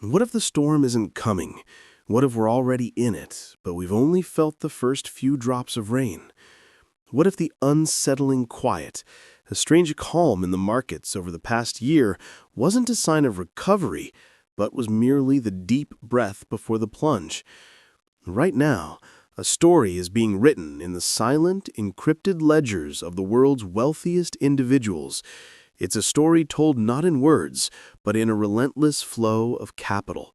What if the storm isn't coming? What if we're already in it, but we've only felt the first few drops of rain? What if the unsettling quiet, a strange calm in the markets over the past year, wasn't a sign of recovery, but was merely the deep breath before the plunge? Right now, a story is being written in the silent, encrypted ledgers of the world's wealthiest individuals. It's a story told not in words, but in a relentless flow of capital.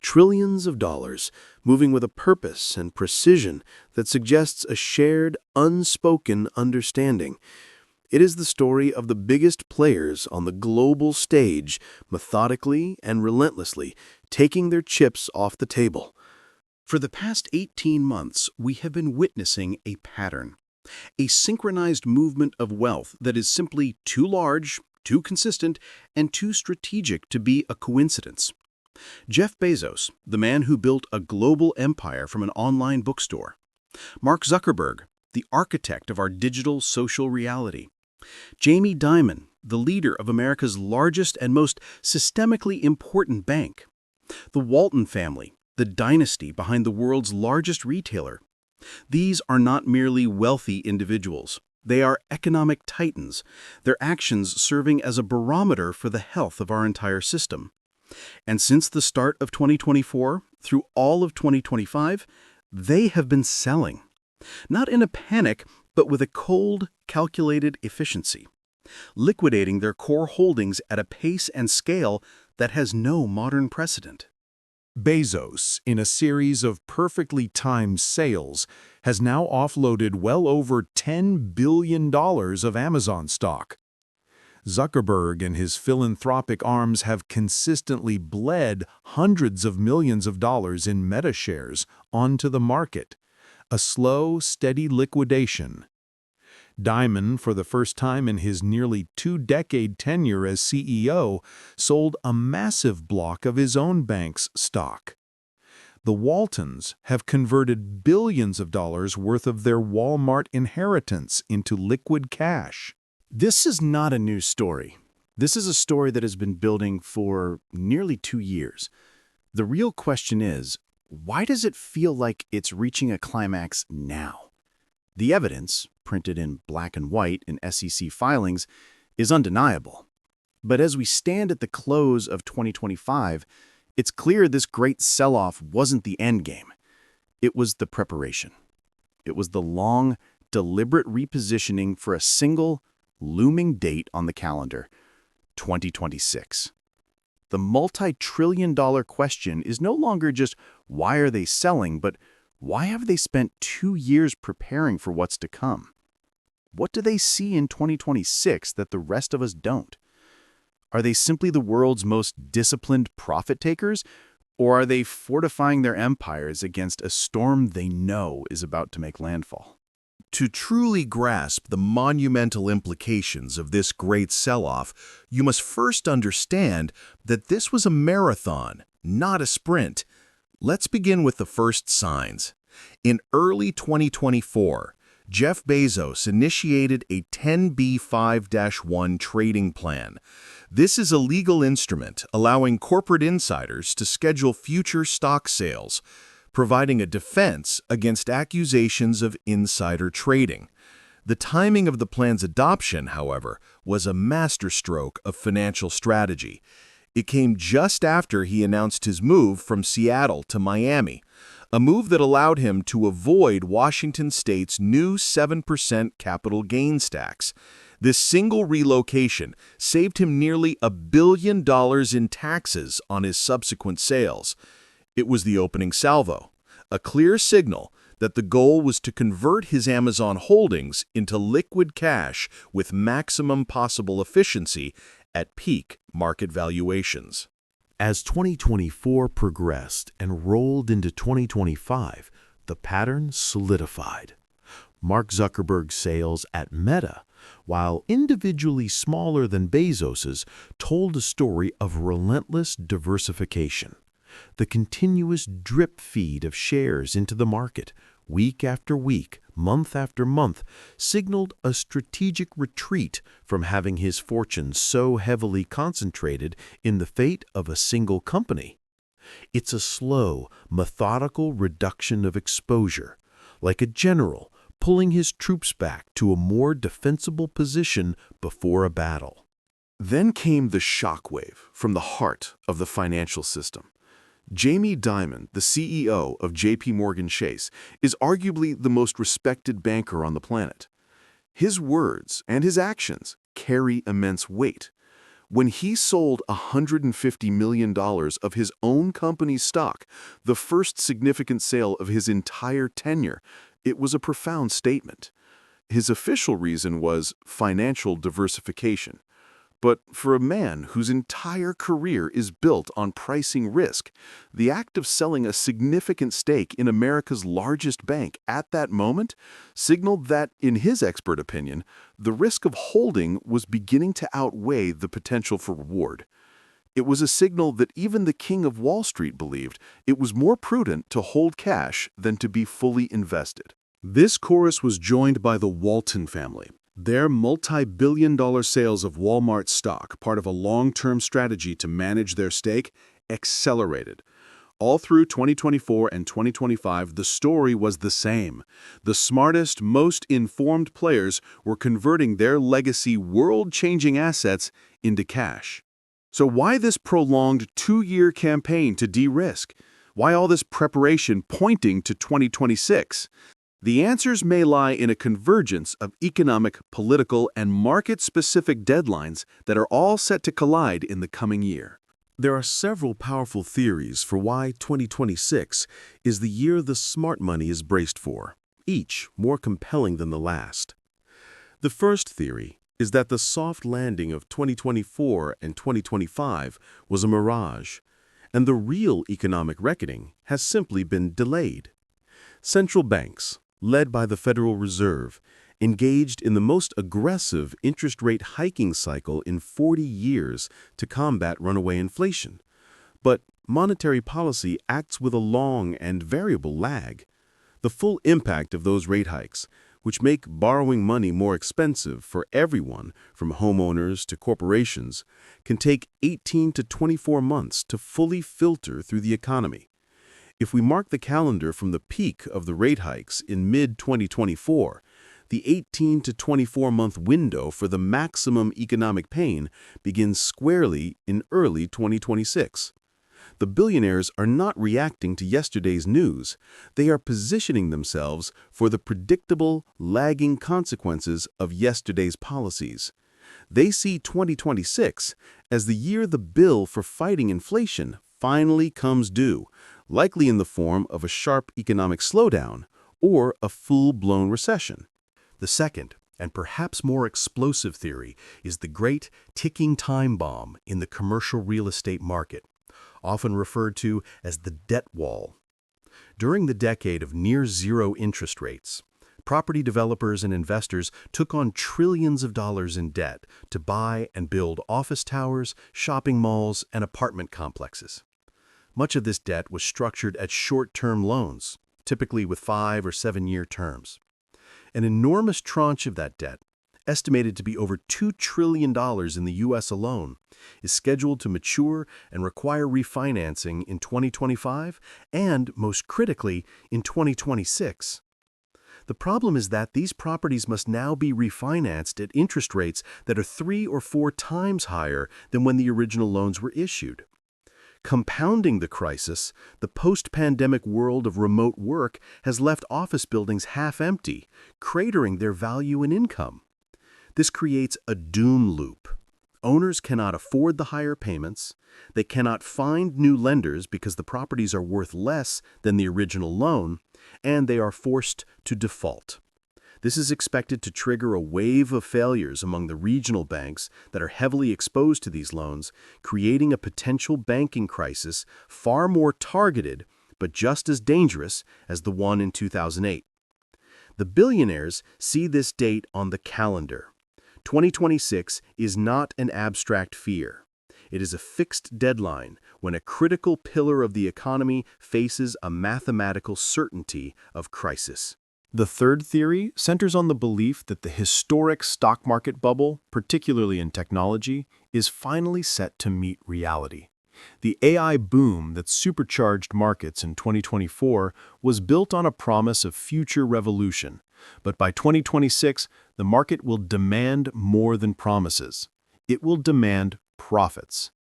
Trillions of dollars, moving with a purpose and precision that suggests a shared, unspoken understanding. It is the story of the biggest players on the global stage, methodically and relentlessly, taking their chips off the table. For the past 18 months, we have been witnessing a pattern, a synchronized movement of wealth that is simply too large, too consistent, and too strategic to be a coincidence. Jeff Bezos, the man who built a global empire from an online bookstore. Mark Zuckerberg, the architect of our digital social reality. Jamie Dimon, the leader of America's largest and most systemically important bank. The Walton family, the dynasty behind the world's largest retailer. These are not merely wealthy individuals. They are economic titans, their actions serving as a barometer for the health of our entire system. And since the start of 2024, through all of 2025, they have been selling. Not in a panic, but with a cold, calculated efficiency. Liquidating their core holdings at a pace and scale that has no modern precedent. Bezos, in a series of perfectly timed sales, has now offloaded well over $10 billion of Amazon stock. Zuckerberg and his philanthropic arms have consistently bled hundreds of millions of dollars in Meta shares onto the market, a slow, steady liquidation. Dimon, for the first time in his nearly two-decade tenure as CEO, sold a massive block of his own bank's stock. The Waltons have converted billions of dollars worth of their Walmart inheritance into liquid cash. This is not a new story. This is a story that has been building for nearly 2 years. The real question is, why does it feel like it's reaching a climax now? The evidence, printed in black and white in SEC filings, is undeniable. But as we stand at the close of 2025, it's clear this great sell-off wasn't the end game. It was the preparation. It was the long, deliberate repositioning for a single, looming date on the calendar, 2026. The multi-trillion-dollar question is no longer just why are they selling, but why have they spent 2 years preparing for what's to come? What do they see in 2026 that the rest of us don't? Are they simply the world's most disciplined profit takers, or are they fortifying their empires against a storm they know is about to make landfall? To truly grasp the monumental implications of this great sell-off, you must first understand that this was a marathon, not a sprint. Let's begin with the first signs. In early 2024, Jeff Bezos initiated a 10b5-1 trading plan. This is a legal instrument allowing corporate insiders to schedule future stock sales, providing a defense against accusations of insider trading. The timing of the plan's adoption, however, was a masterstroke of financial strategy. It came just after he announced his move from Seattle to Miami, a move that allowed him to avoid Washington State's new 7% capital gains tax. This single relocation saved him nearly $1 billion in taxes on his subsequent sales. It was the opening salvo, a clear signal that the goal was to convert his Amazon holdings into liquid cash with maximum possible efficiency at peak market valuations. As 2024 progressed and rolled into 2025, the pattern solidified. Mark Zuckerberg's sales at Meta, while individually smaller than Bezos's, told a story of relentless diversification. The continuous drip feed of shares into the market, week after week, month after month, signaled a strategic retreat from having his fortune so heavily concentrated in the fate of a single company. It's a slow, methodical reduction of exposure, like a general pulling his troops back to a more defensible position before a battle. Then came the shockwave from the heart of the financial system. Jamie Dimon, the CEO of J.P. Morgan Chase, is arguably the most respected banker on the planet. His words and his actions carry immense weight. When he sold $150 million of his own company's stock, the first significant sale of his entire tenure, it was a profound statement. His official reason was financial diversification. But for a man whose entire career is built on pricing risk, the act of selling a significant stake in America's largest bank at that moment signaled that, in his expert opinion, the risk of holding was beginning to outweigh the potential for reward. It was a signal that even the king of Wall Street believed it was more prudent to hold cash than to be fully invested. This chorus was joined by the Walton family. Their multi-billion-dollar sales of Walmart stock, part of a long-term strategy to manage their stake, accelerated. All through 2024 and 2025, the story was the same. The smartest, most informed players were converting their legacy world-changing assets into cash. So why this prolonged 2-year campaign to de-risk? Why all this preparation pointing to 2026? The answers may lie in a convergence of economic, political, and market-specific deadlines that are all set to collide in the coming year. There are several powerful theories for why 2026 is the year the smart money is braced for, each more compelling than the last. The first theory is that the soft landing of 2024 and 2025 was a mirage, and the real economic reckoning has simply been delayed. Central banks, led by the Federal Reserve, engaged in the most aggressive interest rate hiking cycle in 40 years to combat runaway inflation. But monetary policy acts with a long and variable lag. The full impact of those rate hikes, which make borrowing money more expensive for everyone from homeowners to corporations, can take 18 to 24 months to fully filter through the economy. If we mark the calendar from the peak of the rate hikes in mid-2024, the 18 to 24-month window for the maximum economic pain begins squarely in early 2026. The billionaires are not reacting to yesterday's news. They are positioning themselves for the predictable, lagging consequences of yesterday's policies. They see 2026 as the year the bill for fighting inflation finally comes due, likely in the form of a sharp economic slowdown or a full-blown recession. The second, and perhaps more explosive theory, is the great ticking time bomb in the commercial real estate market, often referred to as the debt wall. During the decade of near-zero interest rates, property developers and investors took on trillions of dollars in debt to buy and build office towers, shopping malls, and apartment complexes. Much of this debt was structured as short-term loans, typically with 5 or 7-year terms. An enormous tranche of that debt, estimated to be over $2 trillion in the U.S. alone, is scheduled to mature and require refinancing in 2025 and, most critically, in 2026. The problem is that these properties must now be refinanced at interest rates that are 3 or 4 times higher than when the original loans were issued. Compounding the crisis, the post-pandemic world of remote work has left office buildings half empty, cratering their value and income. This creates a doom loop. Owners cannot afford the higher payments, they cannot find new lenders because the properties are worth less than the original loan, and they are forced to default. This is expected to trigger a wave of failures among the regional banks that are heavily exposed to these loans, creating a potential banking crisis far more targeted but just as dangerous as the one in 2008. The billionaires see this date on the calendar. 2026 is not an abstract fear. It is a fixed deadline when a critical pillar of the economy faces a mathematical certainty of crisis. The third theory centers on the belief that the historic stock market bubble, particularly in technology, is finally set to meet reality. The AI boom that supercharged markets in 2024 was built on a promise of future revolution. But by 2026, the market will demand more than promises. It will demand profits.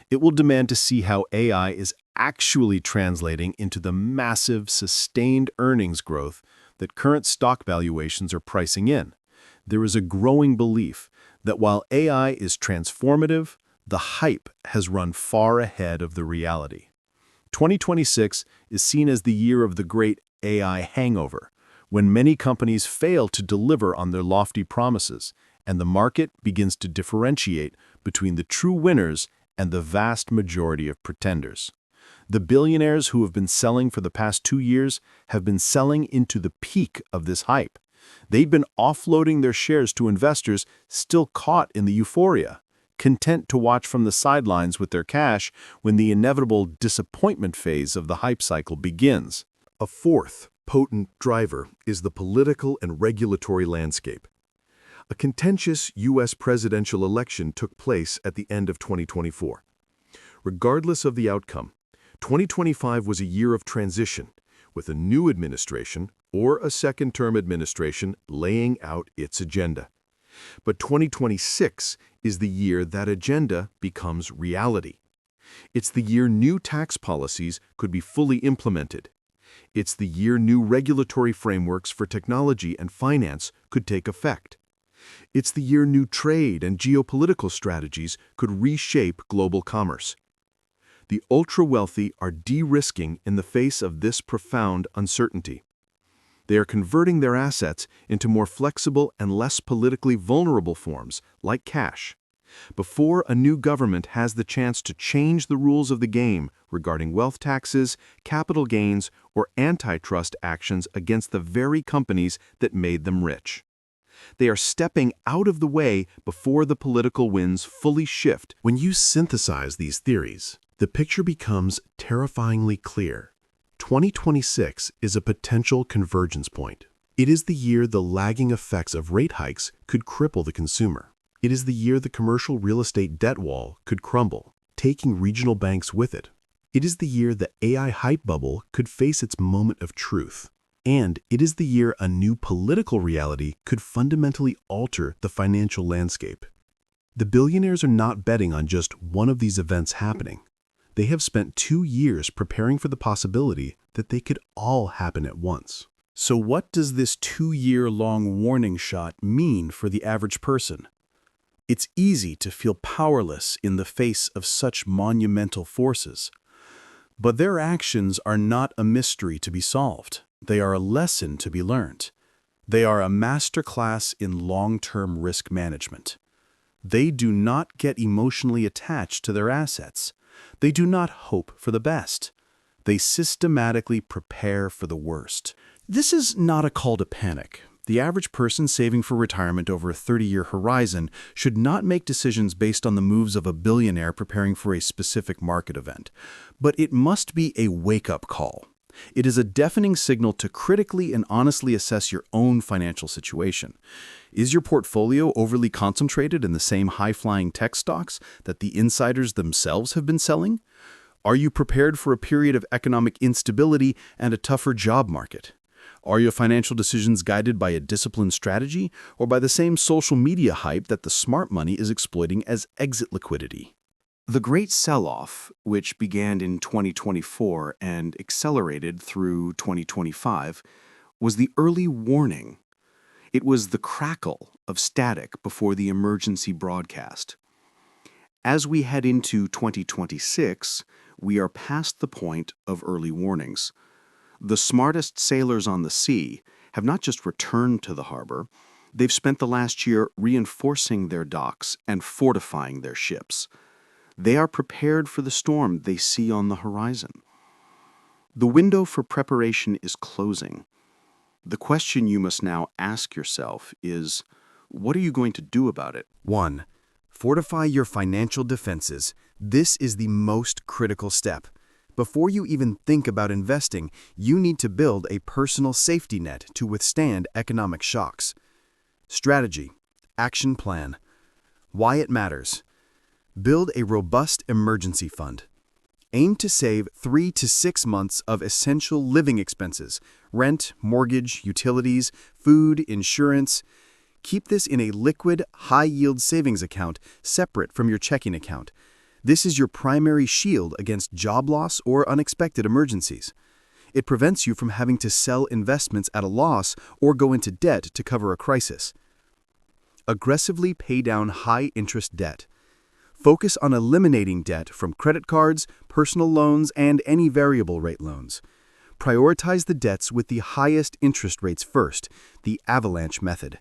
It will demand to see how AI is actually translating into the massive, sustained earnings growth that current stock valuations are pricing in. There is a growing belief that while AI is transformative, the hype has run far ahead of the reality. 2026 is seen as the year of the great AI hangover, when many companies fail to deliver on their lofty promises, and the market begins to differentiate between the true winners and the vast majority of pretenders. The billionaires who have been selling for the past 2 years have been selling into the peak of this hype. They've been offloading their shares to investors still caught in the euphoria, content to watch from the sidelines with their cash when the inevitable disappointment phase of the hype cycle begins. A fourth potent driver is the political and regulatory landscape. A contentious U.S. presidential election took place at the end of 2024. Regardless of the outcome, 2025 was a year of transition, with a new administration or a second-term administration laying out its agenda. But 2026 is the year that agenda becomes reality. It's the year new tax policies could be fully implemented. It's the year new regulatory frameworks for technology and finance could take effect. It's the year new trade and geopolitical strategies could reshape global commerce. The ultra-wealthy are de-risking in the face of this profound uncertainty. They are converting their assets into more flexible and less politically vulnerable forms, like cash. Before a new government has the chance to change the rules of the game regarding wealth taxes, capital gains, or antitrust actions against the very companies that made them rich. They are stepping out of the way before the political winds fully shift. When you synthesize these theories, the picture becomes terrifyingly clear. 2026 is a potential convergence point. It is the year the lagging effects of rate hikes could cripple the consumer. It is the year the commercial real estate debt wall could crumble, taking regional banks with it. It is the year the AI hype bubble could face its moment of truth. And it is the year a new political reality could fundamentally alter the financial landscape. The billionaires are not betting on just one of these events happening. They have spent 2 years preparing for the possibility that they could all happen at once. So what does this 2-year-long warning shot mean for the average person? It's easy to feel powerless in the face of such monumental forces. But their actions are not a mystery to be solved. They are a lesson to be learned. They are a masterclass in long-term risk management. They do not get emotionally attached to their assets. They do not hope for the best. They systematically prepare for the worst. This is not a call to panic. The average person saving for retirement over a 30-year horizon should not make decisions based on the moves of a billionaire preparing for a specific market event. But it must be a wake-up call. It is a deafening signal to critically and honestly assess your own financial situation. Is your portfolio overly concentrated in the same high-flying tech stocks that the insiders themselves have been selling? Are you prepared for a period of economic instability and a tougher job market? Are your financial decisions guided by a disciplined strategy or by the same social media hype that the smart money is exploiting as exit liquidity? The great sell-off, which began in 2024 and accelerated through 2025, was the early warning. It was the crackle of static before the emergency broadcast. As we head into 2026, we are past the point of early warnings. The smartest sailors on the sea have not just returned to the harbor, they've spent the last year reinforcing their docks and fortifying their ships. They are prepared for the storm they see on the horizon. The window for preparation is closing. The question you must now ask yourself is, what are you going to do about it? 1. Fortify your financial defenses. This is the most critical step. Before you even think about investing, you need to build a personal safety net to withstand economic shocks. Strategy. Action plan. Why it matters. Build a robust emergency fund. Aim to save 3 to 6 months of essential living expenses: rent, mortgage, utilities, food, insurance. Keep this in a liquid, high-yield savings account separate from your checking account. This is your primary shield against job loss or unexpected emergencies. It prevents you from having to sell investments at a loss or go into debt to cover a crisis. Aggressively pay down high-interest debt. Focus on eliminating debt from credit cards, personal loans, and any variable rate loans. Prioritize the debts with the highest interest rates first, the avalanche method.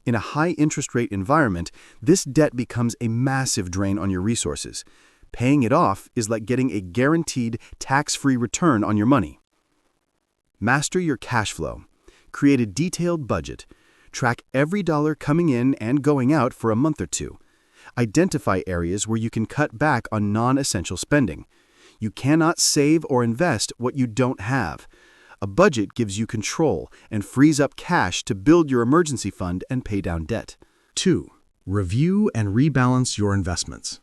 In a high-interest rate environment, this debt becomes a massive drain on your resources. Paying it off is like getting a guaranteed tax-free return on your money. Master your cash flow. Create a detailed budget. Track every dollar coming in and going out for a month or two. Identify areas where you can cut back on non-essential spending. You cannot save or invest what you don't have. A budget gives you control and frees up cash to build your emergency fund and pay down debt. 2. Review and rebalance your investments.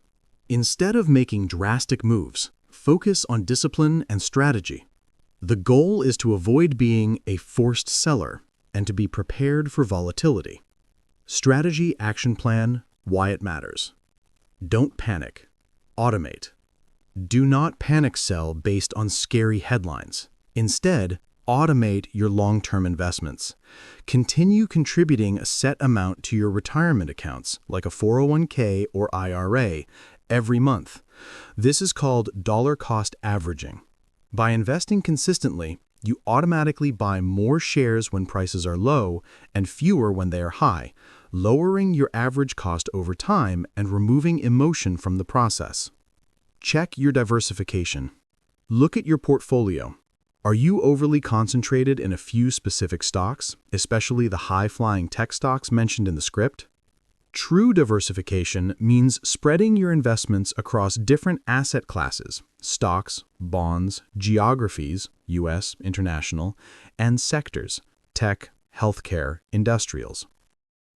Instead of making drastic moves, focus on discipline and strategy. The goal is to avoid being a forced seller and to be prepared for volatility. Strategy action plan, why it matters. Don't panic. Automate. Do not panic sell based on scary headlines. Instead, automate your long-term investments. Continue contributing a set amount to your retirement accounts, like a 401k or IRA, every month. This is called dollar-cost averaging. By investing consistently, you automatically buy more shares when prices are low and fewer when they are high, lowering your average cost over time and removing emotion from the process. Check your diversification. Look at your portfolio. Are you overly concentrated in a few specific stocks, especially the high-flying tech stocks mentioned in the script? True diversification means spreading your investments across different asset classes, stocks, bonds, geographies, US, international, and sectors, tech, healthcare, industrials.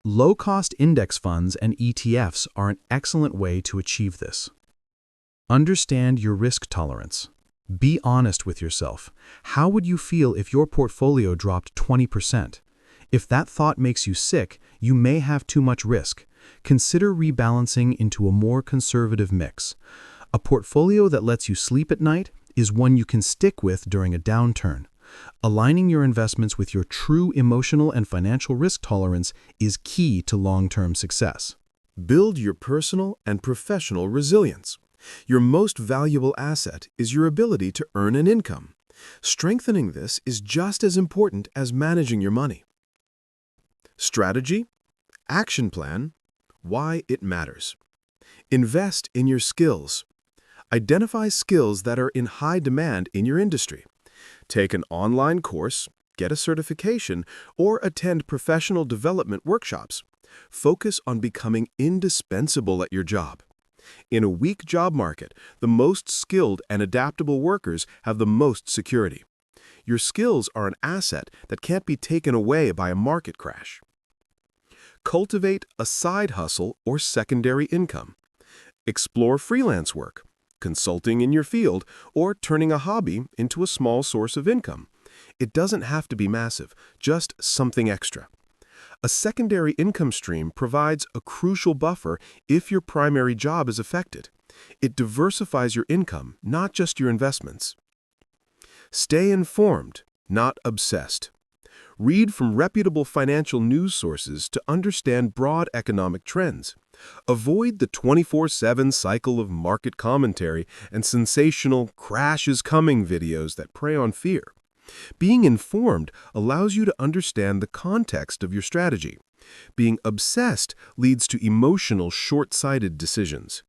Low-cost index funds and ETFs are an excellent way to achieve this. Understand your risk tolerance. Be honest with yourself. How would you feel if your portfolio dropped 20%? If that thought makes you sick, you may have too much risk. Consider rebalancing into a more conservative mix. A portfolio that lets you sleep at night is one you can stick with during a downturn. Aligning your investments with your true emotional and financial risk tolerance is key to long-term success. Build your personal and professional resilience. Your most valuable asset is your ability to earn an income. Strengthening this is just as important as managing your money. Strategy, action plan, why it matters. Invest in your skills. Identify skills that are in high demand in your industry. Take an online course, get a certification, or attend professional development workshops. Focus on becoming indispensable at your job. In a weak job market, the most skilled and adaptable workers have the most security. Your skills are an asset that can't be taken away by a market crash. Cultivate a side hustle or secondary income. Explore freelance work, consulting in your field, or turning a hobby into a small source of income. It doesn't have to be massive, just something extra. A secondary income stream provides a crucial buffer if your primary job is affected. It diversifies your income, not just your investments. Stay informed, not obsessed. Read from reputable financial news sources to understand broad economic trends. Avoid the 24/7 cycle of market commentary and sensational "crash is coming" videos that prey on fear. Being informed allows you to understand the context of your strategy. Being obsessed leads to emotional, short-sighted decisions.